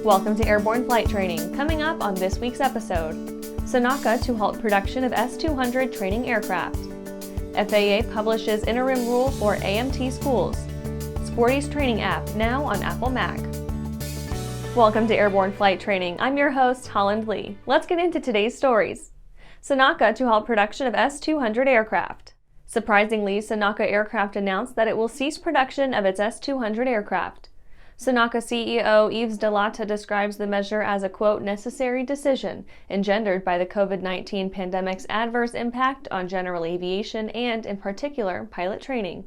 Welcome to Airborne Flight Training. Coming up on this week's episode, Sonaca to halt production of S-200 training aircraft. FAA publishes interim rule for AMT schools. Sporty's training app now on Apple Mac. Welcome to Airborne Flight Training. I'm your host, Holland Lee. Let's get into today's stories. Sonaca to halt production of S-200 aircraft. Surprisingly, Sonaca Aircraft announced that it will cease production of its S-200 aircraft. Sonaca CEO Yves DeLatte describes the measure as a, quote, necessary decision engendered by the COVID-19 pandemic's adverse impact on general aviation and, in particular, pilot training.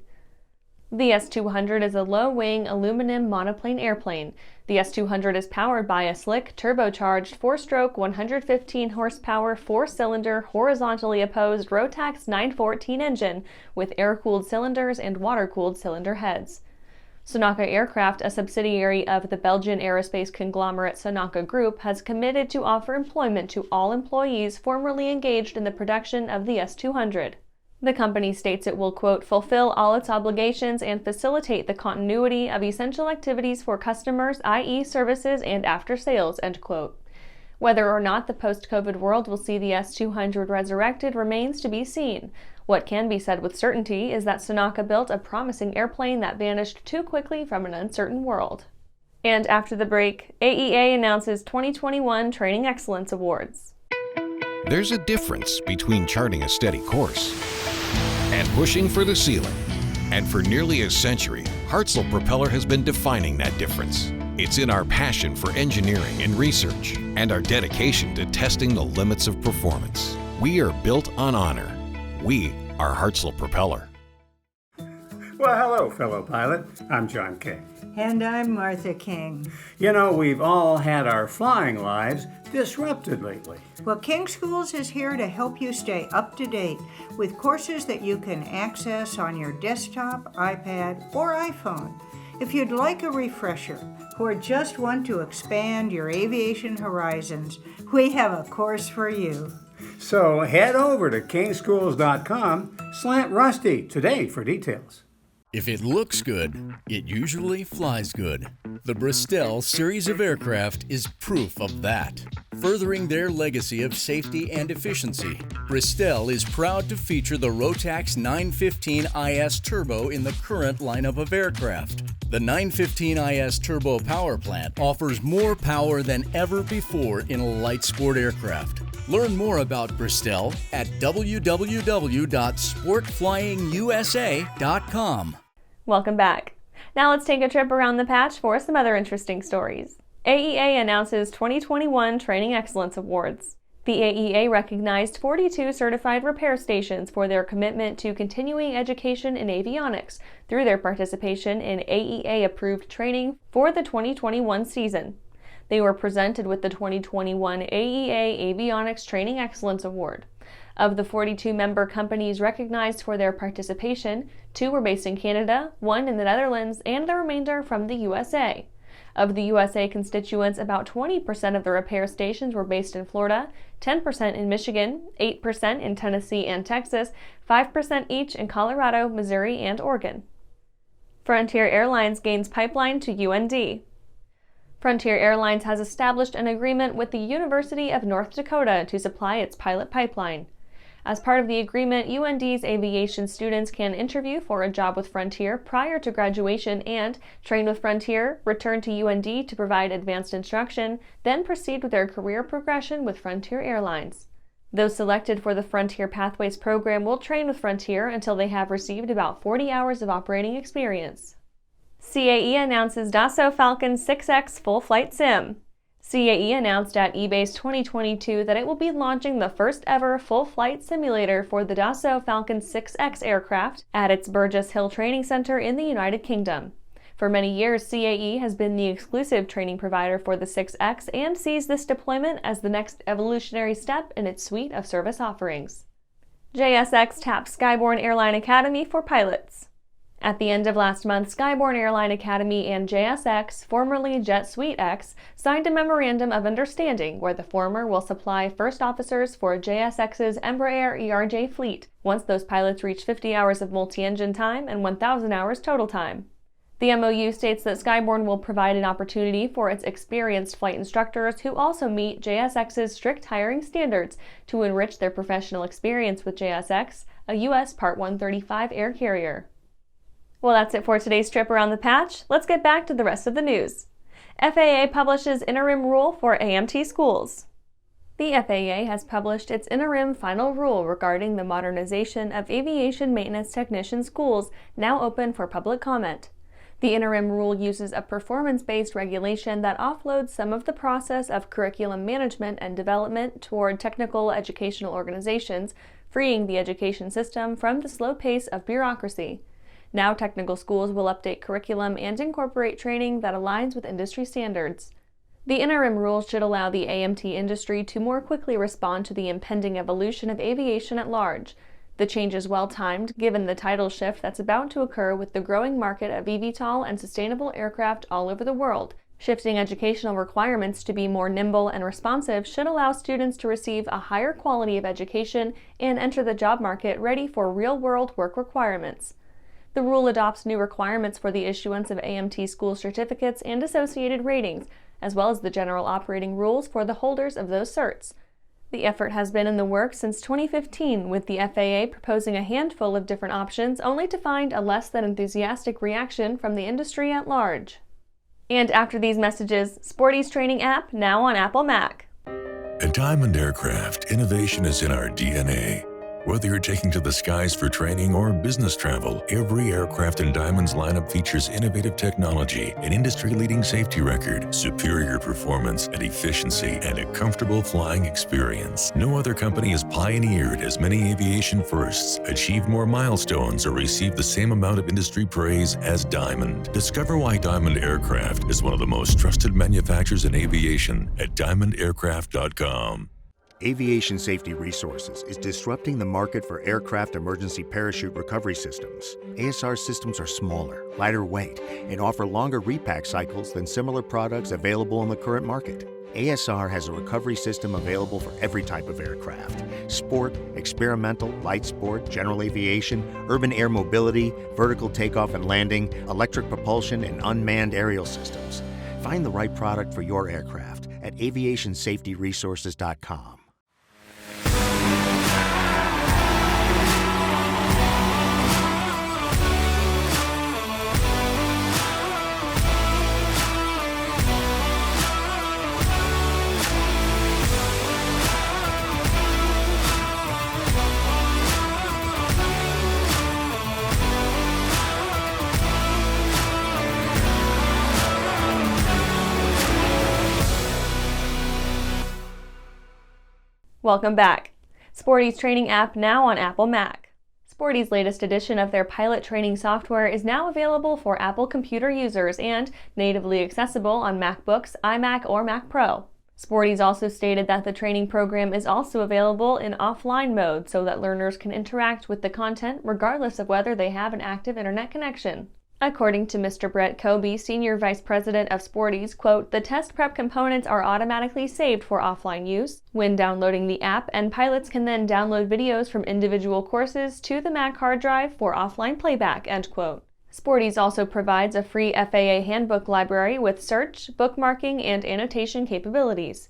The S-200 is a low-wing aluminum monoplane airplane. The S-200 is powered by a slick, turbocharged, four-stroke, 115-horsepower, four-cylinder, horizontally opposed Rotax 914 engine with air-cooled cylinders and water-cooled cylinder heads. Sonaca Aircraft, a subsidiary of the Belgian Aerospace conglomerate Sonaca Group, has committed to offer employment to all employees formerly engaged in the production of the S-200. The company states it will, quote, fulfill all its obligations and facilitate the continuity of essential activities for customers, i.e. services and after-sales, end quote. Whether or not the post-COVID world will see the S-200 resurrected remains to be seen. What can be said with certainty is that Sonaca built a promising airplane that vanished too quickly from an uncertain world. And after the break, AEA announces 2021 Training Excellence Awards. There's a difference between charting a steady course and pushing for the ceiling. And for nearly a century, Hartzell Propeller has been defining that difference. It's in our passion for engineering and research and our dedication to testing the limits of performance. We are built on honor. We are Hartzell Propeller. Well, hello, fellow pilot. I'm John King. And I'm Martha King. You know, we've all had our flying lives disrupted lately. Well, King Schools is here to help you stay up to date with courses that you can access on your desktop, iPad, or iPhone. If you'd like a refresher or just want to expand your aviation horizons, we have a course for you. So head over to kingschools.com/rusty today for details. If it looks good, it usually flies good. The Bristol series of aircraft is proof of that. Furthering their legacy of safety and efficiency, Bristol is proud to feature the Rotax 915 IS Turbo in the current lineup of aircraft. The 915 IS Turbo power plant offers more power than ever before in a light sport aircraft. Learn more about Bristol at www.sportflyingusa.com. Welcome back. Now let's take a trip around the patch for some other interesting stories. AEA announces 2021 Training Excellence Awards. The AEA recognized 42 certified repair stations for their commitment to continuing education in avionics through their participation in AEA-approved training for the 2021 season. They were presented with the 2021 AEA Avionics Training Excellence Award. Of the 42 member companies recognized for their participation, 2 were based in Canada, 1 in the Netherlands, and the remainder from the USA. Of the USA constituents, about 20% of the repair stations were based in Florida, 10% in Michigan, 8% in Tennessee and Texas, 5% each in Colorado, Missouri, and Oregon. Frontier Airlines gains pipeline to UND. Frontier Airlines has established an agreement with the University of North Dakota to supply its pilot pipeline. As part of the agreement, UND's aviation students can interview for a job with Frontier prior to graduation and train with Frontier, return to UND to provide advanced instruction, then proceed with their career progression with Frontier Airlines. Those selected for the Frontier Pathways program will train with Frontier until they have received about 40 hours of operating experience. CAE announces Daso Falcon 6X full flight sim. CAE announced at eBay's 2022 that it will be launching the first ever full flight simulator for the Daso Falcon 6X aircraft at its Burgess Hill Training Center in the United Kingdom. For many years, CAE has been the exclusive training provider for the 6X and sees this deployment as the next evolutionary step in its suite of service offerings. JSX taps Skyborne Airline Academy for pilots. At the end of last month, Skyborne Airline Academy and JSX, formerly Jet Suite X, signed a memorandum of understanding where the former will supply first officers for JSX's Embraer ERJ fleet once those pilots reach 50 hours of multi-engine time and 1,000 hours total time. The MOU states that Skyborne will provide an opportunity for its experienced flight instructors who also meet JSX's strict hiring standards to enrich their professional experience with JSX, a U.S. Part 135 air carrier. Well, that's it for today's trip around the patch. Let's get back to the rest of the news. FAA publishes interim rule for AMT schools. The FAA has published its interim final rule regarding the modernization of aviation maintenance technician schools, now open for public comment. The interim rule uses a performance-based regulation that offloads some of the process of curriculum management and development toward technical educational organizations, freeing the education system from the slow pace of bureaucracy. Now technical schools will update curriculum and incorporate training that aligns with industry standards. The interim rules should allow the AMT industry to more quickly respond to the impending evolution of aviation at large. The change is well-timed, given the tidal shift that's about to occur with the growing market of eVTOL and sustainable aircraft all over the world. Shifting educational requirements to be more nimble and responsive should allow students to receive a higher quality of education and enter the job market ready for real-world work requirements. The rule adopts new requirements for the issuance of AMT school certificates and associated ratings, as well as the general operating rules for the holders of those certs. The effort has been in the works since 2015, with the FAA proposing a handful of different options, only to find a less than enthusiastic reaction from the industry at large. And after these messages, Sporty's training app now on Apple Mac. At Diamond Aircraft, innovation is in our DNA. Whether you're taking to the skies for training or business travel, every aircraft in Diamond's lineup features innovative technology, an industry-leading safety record, superior performance and efficiency, and a comfortable flying experience. No other company has pioneered as many aviation firsts, achieved more milestones, or received the same amount of industry praise as Diamond. Discover why Diamond Aircraft is one of the most trusted manufacturers in aviation at diamondaircraft.com. Aviation Safety Resources is disrupting the market for aircraft emergency parachute recovery systems. ASR systems are smaller, lighter weight, and offer longer repack cycles than similar products available in the current market. ASR has a recovery system available for every type of aircraft: sport, experimental, light sport, general aviation, urban air mobility, vertical takeoff and landing, electric propulsion, and unmanned aerial systems. Find the right product for your aircraft at aviationsafetyresources.com. Welcome back. Sporty's training app now on Apple Mac. Sporty's latest edition of their pilot training software is now available for Apple computer users and natively accessible on Macbooks, iMac, or Mac Pro. Sporty's also stated that the training program is also available in offline mode so that learners can interact with the content regardless of whether they have an active internet connection. According to Mr. Brett Kobe, Senior Vice President of Sporty's, quote, "The test prep components are automatically saved for offline use when downloading the app, and pilots can then download videos from individual courses to the Mac hard drive for offline playback," end quote. Sporty's also provides a free Faa Handbook Library with search, bookmarking, and annotation capabilities.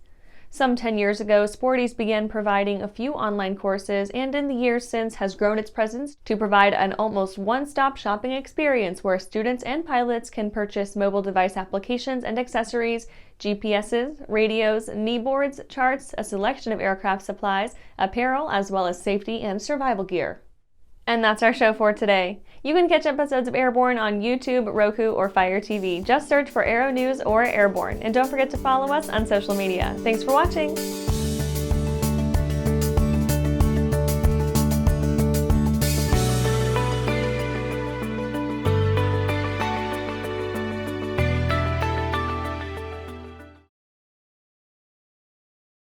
Some 10 years ago, Sporty's began providing a few online courses, and in the years since has grown its presence to provide an almost one-stop shopping experience where students and pilots can purchase mobile device applications and accessories, GPSs, radios, kneeboards, charts, a selection of aircraft supplies, apparel, as well as safety and survival gear. And that's our show for today. You can catch episodes of Airborne on YouTube, Roku, or Fire TV. Just search for Aero-News or Airborne. And don't forget to follow us on social media. Thanks for watching!